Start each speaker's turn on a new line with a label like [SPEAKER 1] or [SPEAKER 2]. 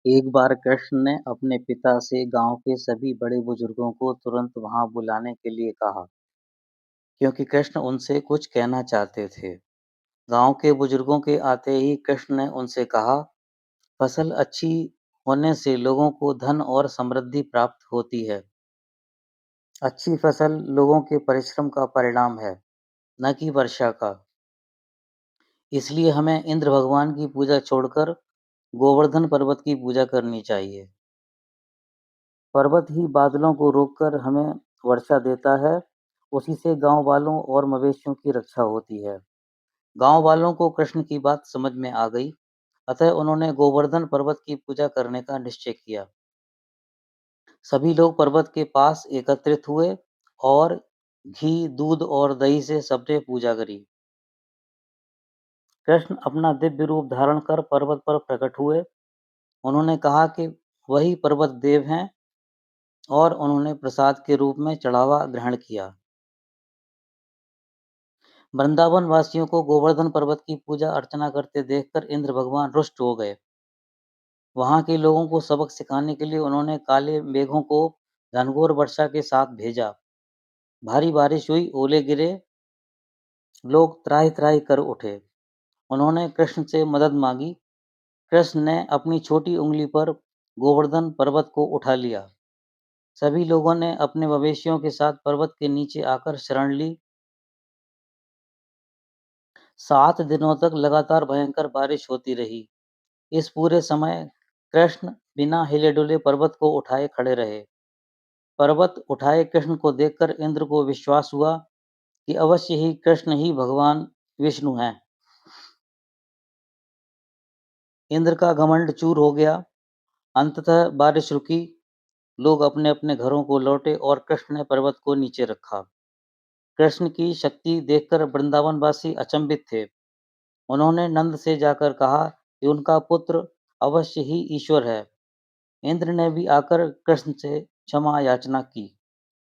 [SPEAKER 1] एक बार कृष्ण ने अपने पिता से गांव के सभी बड़े बुजुर्गों को तुरंत वहां बुलाने के लिए कहा, क्योंकि कृष्ण उनसे कुछ कहना चाहते थे। गांव के बुजुर्गों के आते ही कृष्ण ने उनसे कहा, फसल अच्छी होने से लोगों को धन और समृद्धि प्राप्त होती है। अच्छी फसल लोगों के परिश्रम का परिणाम है, न कि वर्षा का। इसलिए हमें इंद्र भगवान की पूजा छोड़कर गोवर्धन पर्वत की पूजा करनी चाहिए। पर्वत ही बादलों को रोककर हमें वर्षा देता है। उसी से गांव वालों और मवेशियों की रक्षा होती है। गांव वालों को कृष्ण की बात समझ में आ गई, अतः उन्होंने गोवर्धन पर्वत की पूजा करने का निश्चय किया। सभी लोग पर्वत के पास एकत्रित हुए और घी, दूध और दही से सबने पूजा करी। कृष्ण अपना दिव्य रूप धारण कर पर्वत पर प्रकट हुए। उन्होंने कहा कि वही पर्वत देव हैं और उन्होंने प्रसाद के रूप में चढ़ावा ग्रहण किया। वृंदावन वासियों को गोवर्धन पर्वत की पूजा अर्चना करते देखकर इंद्र भगवान रुष्ट हो गए। वहां के लोगों को सबक सिखाने के लिए उन्होंने काले मेघों को घनघोर वर्षा के साथ भेजा। भारी बारिश हुई, ओले गिरे, लोग त्राहि त्राहि कर उठे। उन्होंने कृष्ण से मदद मांगी। कृष्ण ने अपनी छोटी उंगली पर गोवर्धन पर्वत को उठा लिया। सभी लोगों ने अपने मवेशियों के साथ पर्वत के नीचे आकर शरण ली। 7 दिनों तक लगातार भयंकर बारिश होती रही। इस पूरे समय कृष्ण बिना हिले डुले पर्वत को उठाए खड़े रहे। पर्वत उठाए कृष्ण को देखकर इंद्र को विश्वास हुआ कि अवश्य ही कृष्ण ही भगवान विष्णु हैं। इंद्र का घमंड चूर हो गया। अंततः बारिश रुकी, लोग अपने अपने घरों को लौटे और कृष्ण ने पर्वत को नीचे रखा। कृष्ण की शक्ति देखकर वृंदावनवासी अचंभित थे। उन्होंने नंद से जाकर कहा कि उनका पुत्र अवश्य ही ईश्वर है। इंद्र ने भी आकर कृष्ण से क्षमा याचना की।